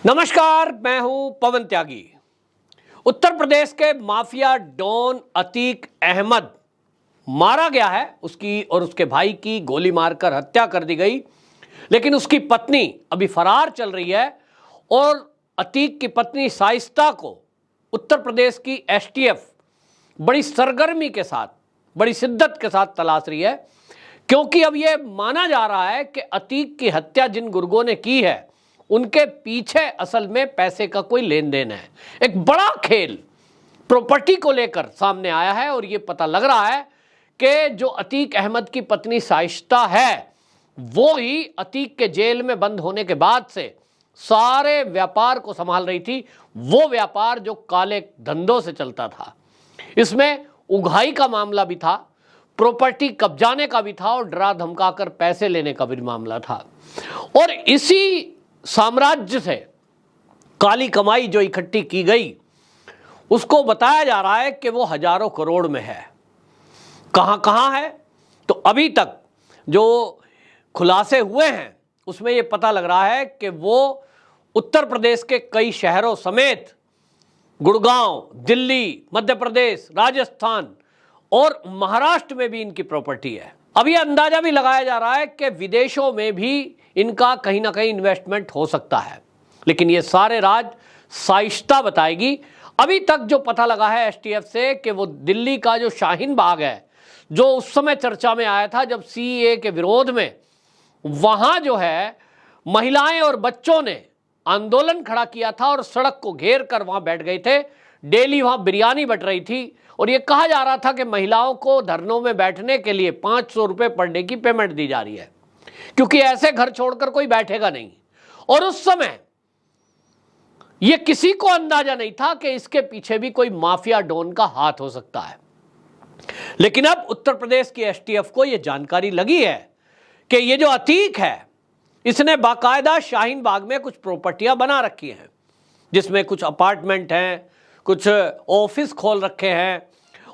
नमस्कार, मैं हूं पवन त्यागी। उत्तर प्रदेश के माफिया डॉन अतीक अहमद मारा गया है। उसकी और उसके भाई की गोली मारकर हत्या कर दी गई, लेकिन उसकी पत्नी अभी फरार चल रही है और अतीक की पत्नी शाइस्ता को उत्तर प्रदेश की एसटीएफ बड़ी सरगर्मी के साथ, बड़ी शिद्दत के साथ तलाश रही है, क्योंकि अब यह माना जा रहा है कि अतीक की हत्या जिन गुर्गों ने की है उनके पीछे असल में पैसे का कोई लेन देन है। एक बड़ा खेल प्रॉपर्टी को लेकर सामने आया है और यह पता लग रहा है कि जो अतीक अहमद की पत्नी शाइस्ता है वो ही अतीक के जेल में बंद होने के बाद से सारे व्यापार को संभाल रही थी। वो व्यापार जो काले धंधों से चलता था, इसमें उगाही का मामला भी था, प्रॉपर्टी कब्जाने का भी था और डरा धमकाकर पैसे लेने का भी मामला था। और इसी साम्राज्य से काली कमाई जो इकट्ठी की गई उसको बताया जा रहा है कि वो हजारों करोड़ में है। कहां कहां है, तो अभी तक जो खुलासे हुए हैं उसमें ये पता लग रहा है कि वो उत्तर प्रदेश के कई शहरों समेत गुड़गांव, दिल्ली, मध्य प्रदेश, राजस्थान और महाराष्ट्र में भी इनकी प्रॉपर्टी है। अब यह अंदाजा भी लगाया जा रहा है कि विदेशों में भी इनका कहीं ना कहीं इन्वेस्टमेंट हो सकता है, लेकिन ये सारे राज शाइस्ता बताएगी। अभी तक जो पता लगा है एसटीएफ से कि वो दिल्ली का जो शाहीन बाग है, जो उस समय चर्चा में आया था जब सीएए के विरोध में वहां जो है महिलाएं और बच्चों ने आंदोलन खड़ा किया था और सड़क को घेर कर वहां बैठ गए थे। डेली वहां बिरयानी बट रही थी और यह कहा जा रहा था कि महिलाओं को धरनों में बैठने के लिए 500 रुपए पर डे की पेमेंट दी जा रही है, क्योंकि ऐसे घर छोड़कर कोई बैठेगा नहीं। और उस समय यह किसी को अंदाजा नहीं था कि इसके पीछे भी कोई माफिया डॉन का हाथ हो सकता है। लेकिन अब उत्तर प्रदेश की एसटीएफ को यह जानकारी लगी है कि यह जो अतीक है इसने बाकायदा शाहीन बाग में कुछ प्रॉपर्टियां बना रखी हैं, जिसमें कुछ अपार्टमेंट हैं, कुछ ऑफिस खोल रखे हैं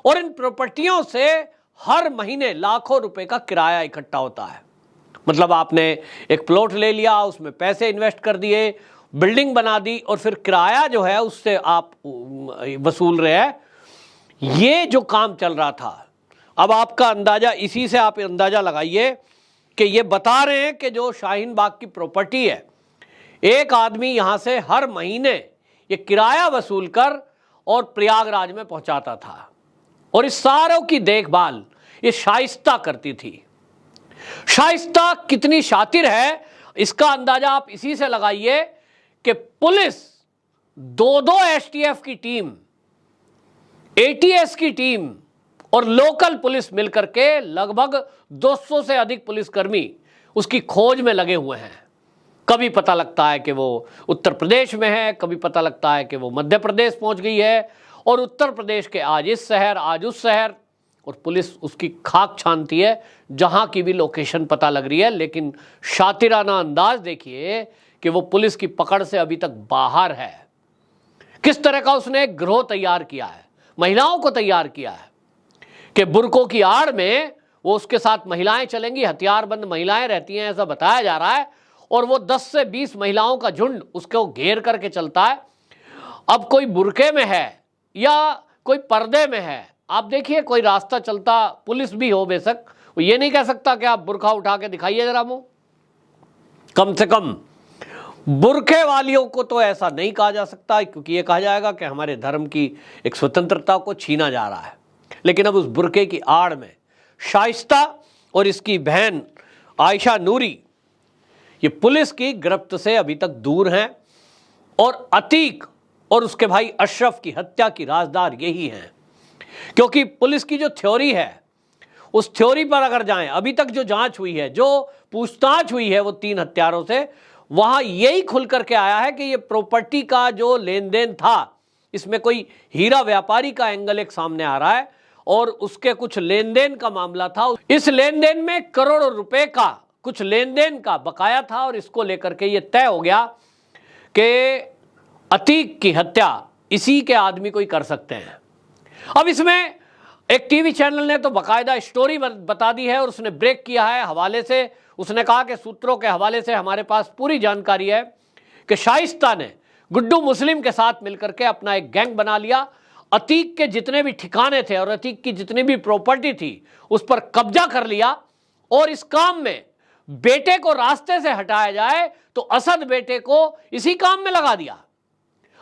और इन प्रॉपर्टियों से हर महीने लाखों रुपए का किराया इकट्ठा होता है। मतलब आपने एक प्लॉट ले लिया, उसमें पैसे इन्वेस्ट कर दिए, बिल्डिंग बना दी और फिर किराया जो है उससे आप वसूल रहे हैं। ये जो काम चल रहा था, अब आपका अंदाजा, इसी से आप अंदाजा लगाइए कि ये बता रहे हैं कि जो शाहीन बाग की प्रॉपर्टी है, एक आदमी यहां से हर महीने ये किराया वसूल कर और प्रयागराज में पहुंचाता था और इस सारों की देखभाल ये शाइस्ता करती थी। शाइस्ता कितनी शातिर है इसका अंदाजा आप इसी से लगाइए कि पुलिस दो एसटीएफ की टीम, एटीएस की टीम और लोकल पुलिस मिलकर के लगभग 200 से अधिक पुलिसकर्मी उसकी खोज में लगे हुए हैं। कभी पता लगता है कि वो उत्तर प्रदेश में है, कभी पता लगता है कि वो मध्य प्रदेश पहुंच गई है और उत्तर प्रदेश के आज इस शहर, आज उस शहर, और पुलिस उसकी खाक छानती है जहां की भी लोकेशन पता लग रही है। लेकिन शातिराना अंदाज देखिए कि वो पुलिस की पकड़ से अभी तक बाहर है। किस तरह का उसने एक गिरोह तैयार किया है, महिलाओं को तैयार किया है कि बुरकों की आड़ में वो उसके साथ महिलाएं चलेंगी, हथियारबंद महिलाएं रहती हैं, ऐसा बताया जा रहा है। और वो 10 से 20 महिलाओं का झुंड उसको घेर करके चलता है। अब कोई बुरके में है या कोई पर्दे में है, आप देखिए कोई रास्ता चलता पुलिस भी हो बेशक, वो ये नहीं कह सकता कि आप बुरखा उठा के दिखाइए जरा मुंह। कम से कम बुरखे वालियों को तो ऐसा नहीं कहा जा सकता, क्योंकि ये कहा जाएगा कि हमारे धर्म की एक स्वतंत्रता को छीना जा रहा है। लेकिन अब उस बुरके की आड़ में शाइस्ता और इसकी बहन आयशा नूरी ये पुलिस की गिरफ्त से अभी तक दूर हैं और अतीक और उसके भाई अशरफ की हत्या की राजदार यही हैं। क्योंकि पुलिस की जो थ्योरी है उस थ्योरी पर अगर जाएं, अभी तक जो जांच हुई है, जो पूछताछ हुई है वो 3 हत्यारों से, वहां यही खुल करके आया है कि ये प्रॉपर्टी का जो लेन देन था इसमें कोई हीरा व्यापारी का एंगल एक सामने आ रहा है और उसके कुछ लेन देन का मामला था। इस लेन देन में करोड़ों रुपए का कुछ लेन देन का बकाया था और इसको लेकर के ये तय हो गया कि अतीक की हत्या इसी के आदमी को ही कर सकते हैं। अब इसमें एक टीवी चैनल ने तो बाकायदा स्टोरी बता दी है और उसने ब्रेक किया है हवाले से। उसने कहा कि सूत्रों के हवाले से हमारे पास पूरी जानकारी है कि शाइस्ता ने गुड्डू मुस्लिम के साथ मिलकर के अपना एक गैंग बना लिया, अतीक के जितने भी ठिकाने थे और अतीक की जितनी भी प्रॉपर्टी थी उस पर कब्जा कर लिया, और इस काम में बेटे को रास्ते से हटाया जाए तो असद बेटे को इसी काम में लगा दिया।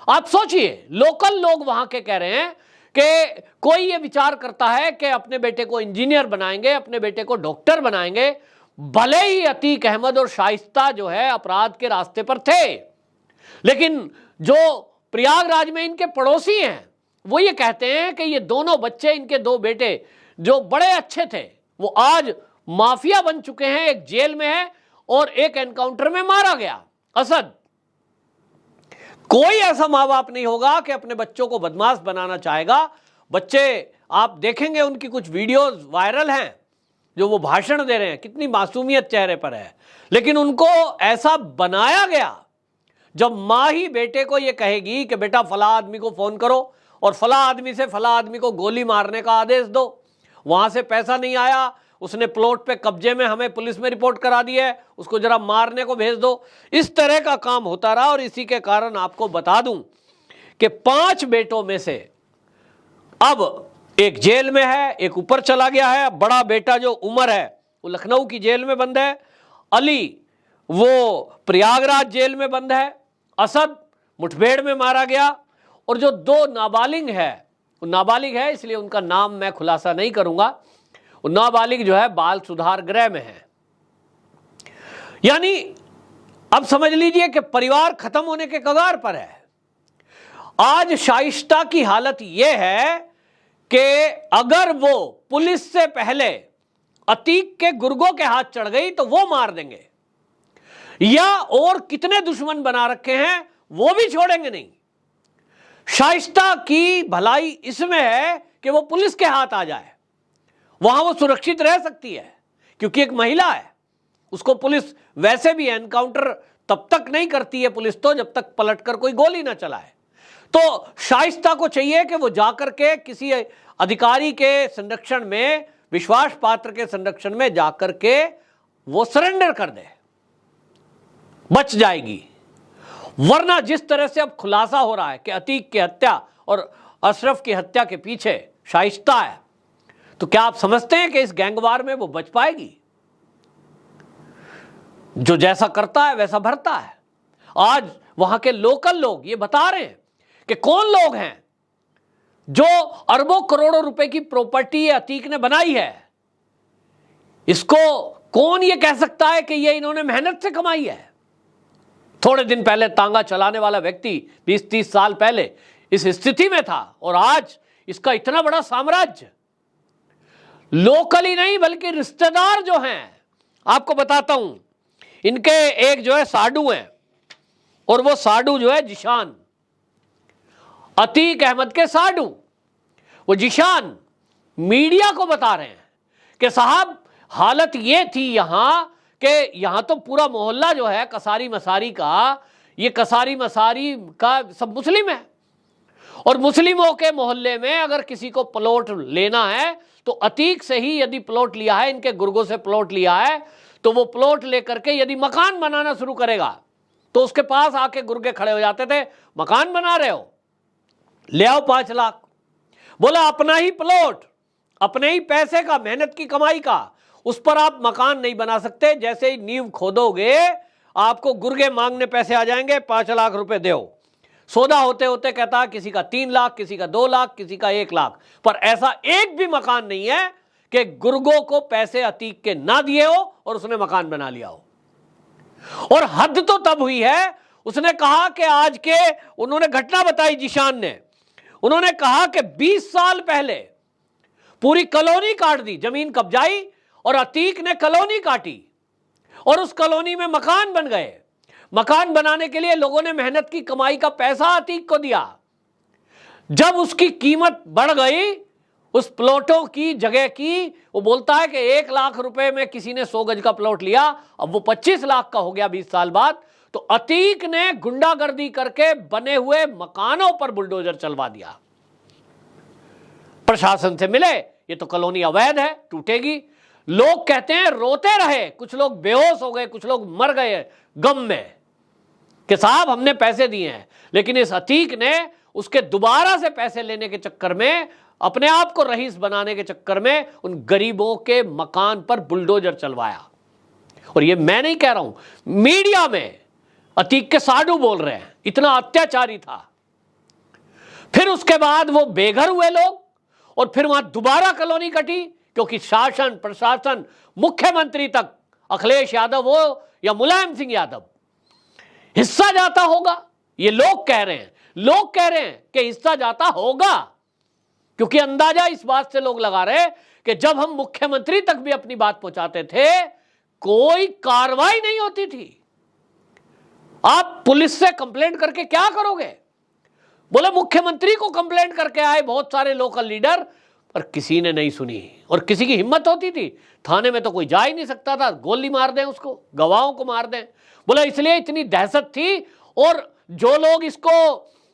आप सोचिए, लोकल लोग वहां के कह रहे हैं कि कोई ये विचार करता है कि अपने बेटे को इंजीनियर बनाएंगे, अपने बेटे को डॉक्टर बनाएंगे, भले ही अतीक अहमद और शाइस्ता जो है अपराध के रास्ते पर थे, लेकिन जो प्रयागराज में इनके पड़ोसी हैं वो ये कहते हैं कि ये दोनों बच्चे, इनके दो बेटे जो बड़े अच्छे थे, वो आज माफिया बन चुके हैं, एक जेल में है और एक एनकाउंटर में मारा गया। असद, कोई ऐसा माँ बाप नहीं होगा कि अपने बच्चों को बदमाश बनाना चाहेगा। बच्चे, आप देखेंगे उनकी कुछ वीडियोस वायरल हैं जो वो भाषण दे रहे हैं, कितनी मासूमियत चेहरे पर है, लेकिन उनको ऐसा बनाया गया। जब माँ ही बेटे को ये कहेगी कि बेटा फला आदमी को फोन करो और फला आदमी से फला आदमी को गोली मारने का आदेश दो, वहां से पैसा नहीं आया, उसने प्लॉट पे कब्जे में, हमें पुलिस में रिपोर्ट करा दी है, उसको जरा मारने को भेज दो, इस तरह का काम होता रहा। और इसी के कारण आपको बता दूं कि 5 बेटों में से अब एक जेल में है, एक ऊपर चला गया है। बड़ा बेटा जो उमर है वो लखनऊ की जेल में बंद है, अली वो प्रयागराज जेल में बंद है, असद मुठभेड़ में मारा गया, और जो 2 नाबालिग है, वो नाबालिग है इसलिए उनका नाम मैं खुलासा नहीं करूंगा, वो नाबालिग जो है बाल सुधार गृह में है। यानी अब समझ लीजिए कि परिवार खत्म होने के कगार पर है। आज शाइस्ता की हालत यह है कि अगर वो पुलिस से पहले अतीक के गुर्गों के हाथ चढ़ गई तो वो मार देंगे, या और कितने दुश्मन बना रखे हैं वो भी छोड़ेंगे नहीं। शाइस्ता की भलाई इसमें है कि वो पुलिस के हाथ आ जाए, वहां वो सुरक्षित रह सकती है, क्योंकि एक महिला है, उसको पुलिस वैसे भी एनकाउंटर तब तक नहीं करती है पुलिस तो जब तक पलटकर कोई गोली ना चलाए। तो शाइस्ता को चाहिए कि वो जाकर के किसी अधिकारी के संरक्षण में, विश्वास पात्र के संरक्षण में जाकर के वो सरेंडर कर दे, बच जाएगी। वरना जिस तरह से अब खुलासा हो रहा है कि अतीक की हत्या और अशरफ की हत्या के पीछे शाइस्ता है, तो क्या आप समझते हैं कि इस गैंगवार में वो बच पाएगी? जो जैसा करता है वैसा भरता है। आज वहां के लोकल लोग ये बता रहे हैं कि कौन लोग हैं जो अरबों करोड़ों रुपए की प्रॉपर्टी अतीक ने बनाई है, इसको कौन ये कह सकता है कि ये इन्होंने मेहनत से कमाई है? थोड़े दिन पहले तांगा चलाने वाला व्यक्ति 20-30 साल पहले इस स्थिति में था, और आज इसका इतना बड़ा साम्राज्य। लोकल ही नहीं बल्कि रिश्तेदार जो हैं, आपको बताता हूं, इनके एक जो है साडू हैं, और वो साडू जो है जिशान, अतीक अहमद के साडू, वो जिशान मीडिया को बता रहे हैं कि साहब हालत ये थी यहां कि यहां तो पूरा मोहल्ला जो है कसारी मसारी का, ये कसारी मसारी का सब मुस्लिम है, और मुस्लिमों के मोहल्ले में अगर किसी को प्लॉट लेना है तो अतीक से ही यदि प्लॉट लिया है, इनके गुर्गों से प्लॉट लिया है, तो वो प्लॉट लेकर के यदि मकान बनाना शुरू करेगा तो उसके पास आके गुर्गे खड़े हो जाते थे, मकान बना रहे हो, ले आओ 5 लाख। बोला अपना ही प्लॉट, अपने ही पैसे का, मेहनत की कमाई का, उस पर आप मकान नहीं बना सकते। जैसे ही नींव खोदोगे आपको गुर्गे मांगने पैसे आ जाएंगे, 5 लाख रुपए दो। सौदा होते होते कहता है किसी का 3 लाख, किसी का 2 लाख, किसी का 1 लाख, पर ऐसा एक भी मकान नहीं है कि गुर्गों को पैसे अतीक के ना दिए हो और उसने मकान बना लिया हो। और हद तो तब हुई है, उसने कहा कि आज के, उन्होंने घटना बताई जिशान ने, उन्होंने कहा कि 20 साल पहले पूरी कॉलोनी काट दी, जमीन कब्जाई, और अतीक ने कॉलोनी काटी और उस कॉलोनी में मकान बन गए। मकान बनाने के लिए लोगों ने मेहनत की कमाई का पैसा अतीक को दिया। जब उसकी कीमत बढ़ गई उस प्लॉटों की, जगह की, वो बोलता है कि 1 लाख रुपए में किसी ने 100 गज का प्लॉट लिया, अब वो 25 लाख का हो गया 20 साल बाद। तो अतीक ने गुंडागर्दी करके बने हुए मकानों पर बुलडोजर चलवा दिया। प्रशासन से मिले, ये तो कॉलोनी अवैध है, टूटेगी। लोग कहते हैं रोते रहे, कुछ लोग बेहोश हो गए, कुछ लोग मर गए गम में। कि साहब हमने पैसे दिए हैं, लेकिन इस अतीक ने उसके दोबारा से पैसे लेने के चक्कर में, अपने आप को रईस बनाने के चक्कर में उन गरीबों के मकान पर बुलडोजर चलवाया। और ये मैं नहीं कह रहा हूं, मीडिया में अतीक के साडू बोल रहे हैं, इतना अत्याचारी था। फिर उसके बाद वो बेघर हुए लोग, और फिर वहां दोबारा कॉलोनी कटी, क्योंकि शासन प्रशासन मुख्यमंत्री तक अखिलेश यादव हो या मुलायम सिंह यादव, हिस्सा जाता होगा। ये लोग कह रहे हैं, लोग कह रहे हैं कि हिस्सा जाता होगा, क्योंकि अंदाजा इस बात से लोग लगा रहे हैं कि जब हम मुख्यमंत्री तक भी अपनी बात पहुंचाते थे, कोई कार्रवाई नहीं होती थी। आप पुलिस से कंप्लेंट करके क्या करोगे? बोले मुख्यमंत्री को कंप्लेंट करके आए बहुत सारे लोकल लीडर, पर किसी ने नहीं सुनी। और किसी की हिम्मत होती थी, थाने में तो कोई जा ही नहीं सकता था, गोली मार दें उसको, गवाहों को मार दें। बोले इसलिए इतनी दहशत थी। और जो लोग इसको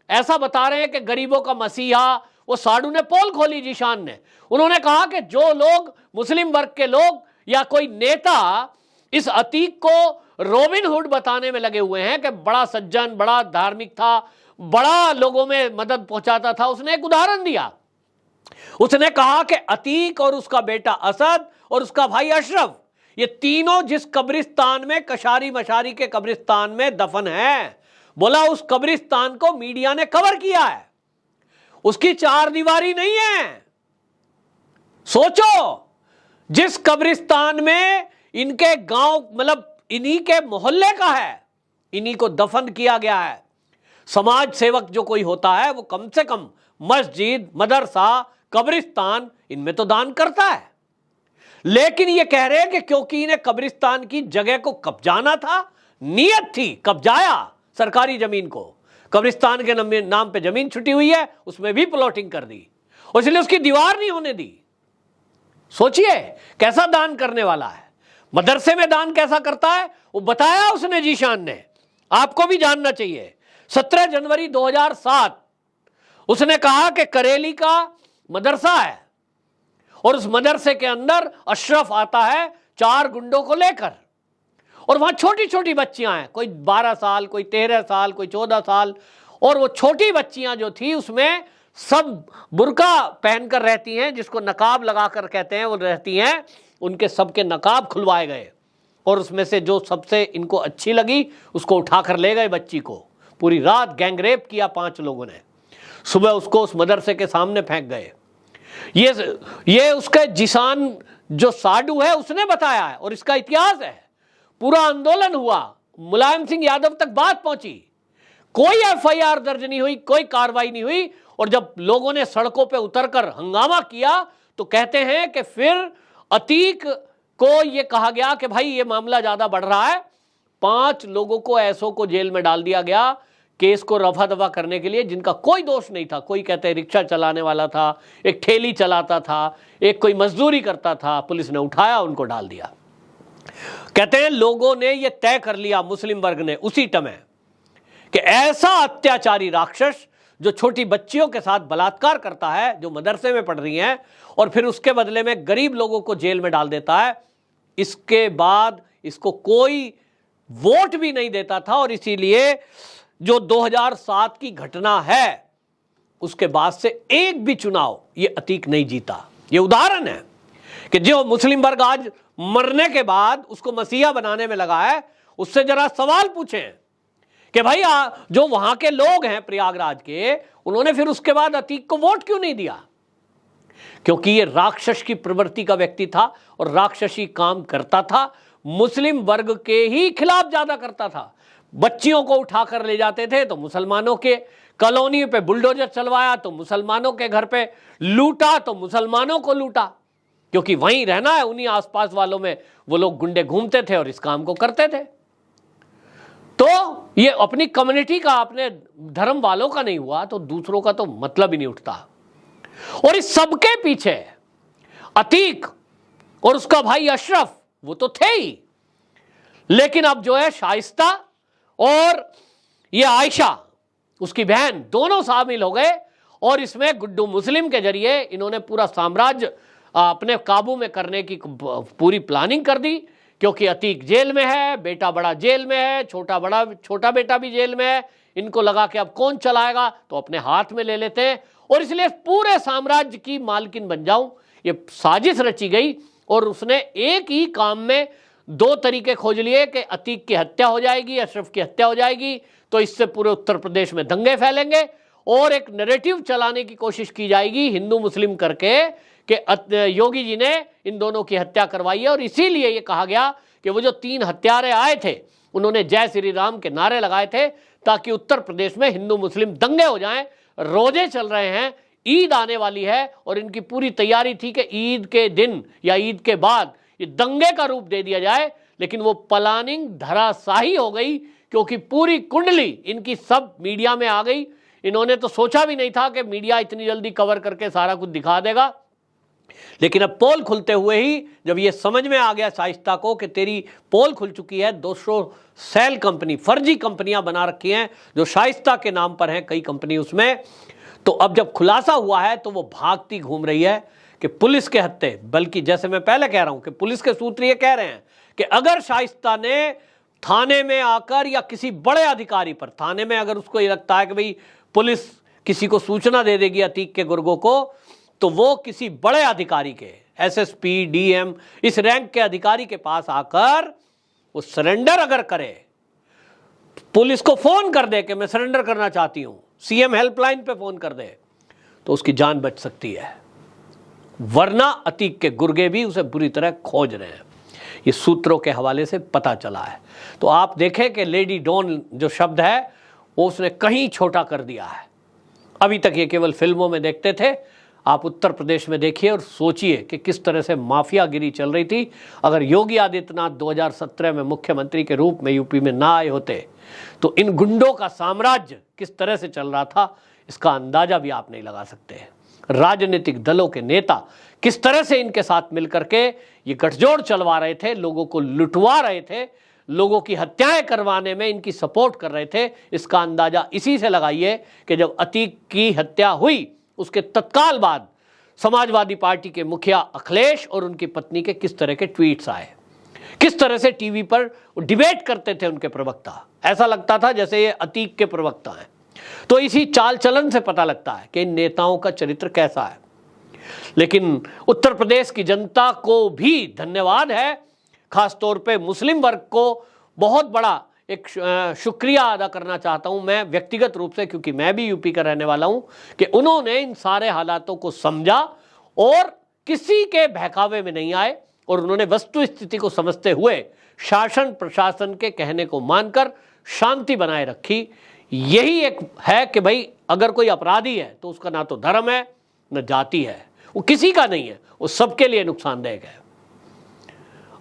ऐसा बता रहे हैं कि गरीबों का मसीहा, वो साडू ने पोल खोली, जीशान ने, उन्होंने कहा कि जो लोग मुस्लिम वर्ग के लोग या कोई नेता इस अतीक को रॉबिन हुड बताने में लगे हुए हैं कि बड़ा सज्जन, बड़ा धार्मिक था, बड़ा लोगों में मदद पहुंचाता था, उसने एक उदाहरण दिया। उसने कहा कि अतीक और उसका बेटा असद और उसका भाई अशरफ, ये तीनों जिस कब्रिस्तान में, कशारी मशारी के कब्रिस्तान में दफन है, बोला उस कब्रिस्तान को मीडिया ने कवर किया है, उसकी चारदीवारी नहीं है। सोचो, जिस कब्रिस्तान में इनके गांव, मतलब इन्हीं के मोहल्ले का है, इन्हीं को दफन किया गया है। समाज सेवक जो कोई होता है वो कम से कम मस्जिद, मदरसा, कब्रिस्तान, इनमें तो दान करता है। लेकिन ये कह रहे हैं कि क्योंकि इन्हें कब्रिस्तान की जगह को कब्जाना था, नियत थी, कब्जाया सरकारी जमीन को, कब्रिस्तान के नाम पे जमीन छुटी हुई है, उसमें भी प्लॉटिंग कर दी, और इसलिए उसकी दीवार नहीं होने दी। सोचिए कैसा दान करने वाला है। मदरसे में दान कैसा करता है वो बताया उसने, जीशान ने, आपको भी जानना चाहिए। 17 जनवरी 2007 उसने कहा कि करेली का मदरसा है, और उस मदरसे के अंदर अशरफ आता है 4 गुंडों को लेकर, और वहां छोटी छोटी बच्चियां हैं, कोई 12 साल, कोई 13 साल, कोई 14 साल, और वो छोटी बच्चियां जो थी उसमें सब बुर्का पहनकर रहती हैं, जिसको नकाब लगाकर कहते हैं, वो रहती हैं। उनके सबके नकाब खुलवाए गए, और उसमें से जो सबसे इनको अच्छी लगी उसको उठाकर ले गए बच्ची को। पूरी रात गैंगरेप किया 5 लोगों ने, सुबह उसको उस मदरसे के सामने फेंक गए। ये उसका जिसान जो साडू है उसने बताया है, और इसका इतिहास है। पूरा आंदोलन हुआ, मुलायम सिंह यादव तक बात पहुंची, कोई एफआईआर दर्ज नहीं हुई, कोई कार्रवाई नहीं हुई। और जब लोगों ने सड़कों पे उतरकर हंगामा किया तो कहते हैं कि फिर अतीक को यह कहा गया कि भाई ये मामला ज्यादा बढ़ रहा है। 5 लोगों को, ऐसों को जेल में डाल दिया गया केस को रफा दफा करने के लिए, जिनका कोई दोष नहीं था। कोई कहते हैं रिक्शा चलाने वाला था, एक ठेली चलाता था, एक कोई मजदूरी करता था। पुलिस ने उठाया, उनको डाल दिया। कहते हैं लोगों ने यह तय कर लिया, मुस्लिम वर्ग ने उसी समय, कि ऐसा अत्याचारी राक्षस जो छोटी बच्चियों के साथ बलात्कार करता है, जो मदरसे में पढ़ रही हैं, और फिर उसके बदले में गरीब लोगों को जेल में डाल देता है, इसके बाद इसको कोई वोट भी नहीं देता था। और इसीलिए जो 2007 की घटना है, उसके बाद से एक भी चुनाव ये अतीक नहीं जीता। ये उदाहरण है कि जो मुस्लिम वर्ग आज मरने के बाद उसको मसीहा बनाने में लगा है, उससे जरा सवाल पूछें कि भाई जो वहां के लोग हैं प्रयागराज के, उन्होंने फिर उसके बाद अतीक को वोट क्यों नहीं दिया? क्योंकि ये राक्षस की प्रवृत्ति का व्यक्ति था और राक्षसी काम करता था, मुस्लिम वर्ग के ही खिलाफ ज्यादा करता था। बच्चियों को उठाकर ले जाते थे तो मुसलमानों के कॉलोनी पे बुलडोजर चलवाया, तो मुसलमानों के घर पे लूटा, तो मुसलमानों को लूटा, क्योंकि वहीं रहना है, उन्हीं आसपास वालों में वो लोग गुंडे घूमते थे और इस काम को करते थे। तो ये अपनी कम्युनिटी का, अपने धर्म वालों का नहीं हुआ तो दूसरों का तो मतलब ही नहीं उठता। और इस सबके पीछे अतीक और उसका भाई अशरफ वो तो थे ही, लेकिन अब जो है शाइस्ता और ये आयशा उसकी बहन, दोनों शामिल हो गए, और इसमें गुड्डू मुस्लिम के जरिए इन्होंने पूरा साम्राज्य अपने काबू में करने की पूरी प्लानिंग कर दी क्योंकि अतीक जेल में है, बेटा बड़ा जेल में है, छोटा बेटा भी जेल में है। इनको लगा कि अब कौन चलाएगा, तो अपने हाथ में ले लेते हैं और इसलिए पूरे साम्राज्य की मालकिन बन जाऊं, ये साजिश रची गई। और उसने एक ही काम में दो तरीके खोज लिए कि अतीक की हत्या हो जाएगी, अशरफ की हत्या हो जाएगी, तो इससे पूरे उत्तर प्रदेश में दंगे फैलेंगे और एक नैरेटिव चलाने की कोशिश की जाएगी हिंदू मुस्लिम करके कि योगी जी ने इन दोनों की हत्या करवाई है। और इसीलिए ये कहा गया कि वो जो 3 हत्यारे आए थे, उन्होंने जय श्री राम के नारे लगाए थे ताकि उत्तर प्रदेश में हिंदू मुस्लिम दंगे हो जाएं। रोजे चल रहे हैं, ईद आने वाली है और इनकी पूरी तैयारी थी कि ईद के दिन या ईद के बाद ये दंगे का रूप दे दिया जाए, लेकिन वो प्लानिंग धराशायी हो गई क्योंकि पूरी कुंडली इनकी सब मीडिया में आ गई। इन्होंने तो सोचा भी नहीं था कि मीडिया इतनी जल्दी कवर करके सारा कुछ दिखा देगा, लेकिन अब पोल खुलते हुए ही जब ये समझ में आ गया शाइस्ता को कि तेरी पोल खुल चुकी है, 200 सेल कंपनी, फर्जी कंपनियां बना रखी हैं जो शाइस्ता के नाम पर हैं, कई कंपनी उसमें, तो अब जब खुलासा हुआ है तो वो भागती घूम रही है कि पुलिस के हत्थे, बल्कि जैसे मैं पहले कह रहा हूं कि पुलिस के सूत्र ये कह रहे हैं कि अगर शाइस्ता ने थाने में आकर या किसी बड़े अधिकारी पर, थाने में अगर उसको ये लगता है कि भाई पुलिस किसी को सूचना दे देगी अतीक के गुर्गों को, तो वो किसी बड़े अधिकारी के, एसएसपी, डीएम, इस रैंक के अधिकारी के पास आकर वो सरेंडर अगर करे, पुलिस को फोन कर दे कि मैं सरेंडर करना चाहती हूं, सीएम हेल्पलाइन पे फोन कर दे, तो उसकी जान बच सकती है। वरना अतीक के गुर्गे भी उसे बुरी तरह खोज रहे हैं, ये सूत्रों के हवाले से पता चला है। तो आप देखें कि लेडी डॉन जो शब्द है वो उसने कहीं छोटा कर दिया है। अभी तक ये केवल फिल्मों में देखते थे, आप उत्तर प्रदेश में देखिए और सोचिए कि किस तरह से माफियागिरी चल रही थी। अगर योगी आदित्यनाथ 2017 में मुख्यमंत्री के रूप में यूपी में ना आए होते तो इन गुंडों का साम्राज्य किस तरह से चल रहा था, इसका अंदाजा भी आप नहीं लगा सकते। राजनीतिक दलों के नेता किस तरह से इनके साथ मिलकर के ये गठजोड़ चलवा रहे थे, लोगों को लुटवा रहे थे, लोगों की हत्याएं करवाने में इनकी सपोर्ट कर रहे थे, इसका अंदाजा इसी से लगाइए कि जब अतीक की हत्या हुई उसके तत्काल बाद समाजवादी पार्टी के मुखिया अखिलेश और उनकी पत्नी के किस तरह के ट्वीट्स आए, किस तरह से टीवी पर डिबेट करते थे उनके प्रवक्ता, ऐसा लगता था जैसे ये अतीक के प्रवक्ता हैं। तो इसी चाल चलन से पता लगता है कि इन नेताओं का चरित्र कैसा है। लेकिन उत्तर प्रदेश की जनता को भी धन्यवाद है, खासतौर पे मुस्लिम वर्ग को बहुत बड़ा एक शुक्रिया अदा करना चाहता हूं मैं व्यक्तिगत रूप से, क्योंकि मैं भी यूपी का रहने वाला हूं, कि उन्होंने इन सारे हालातों को समझा और किसी के बहकावे में नहीं आए और उन्होंने वस्तु स्थिति को समझते हुए शासन प्रशासन के कहने को मानकर शांति बनाए रखी। यही एक है कि भाई अगर कोई अपराधी है तो उसका ना तो धर्म है न जाति है, वो किसी का नहीं है, वो सबके लिए नुकसानदायक है।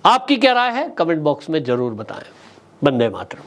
आपकी क्या राय है कमेंट बॉक्स में जरूर बताएं। वंदे मातरम।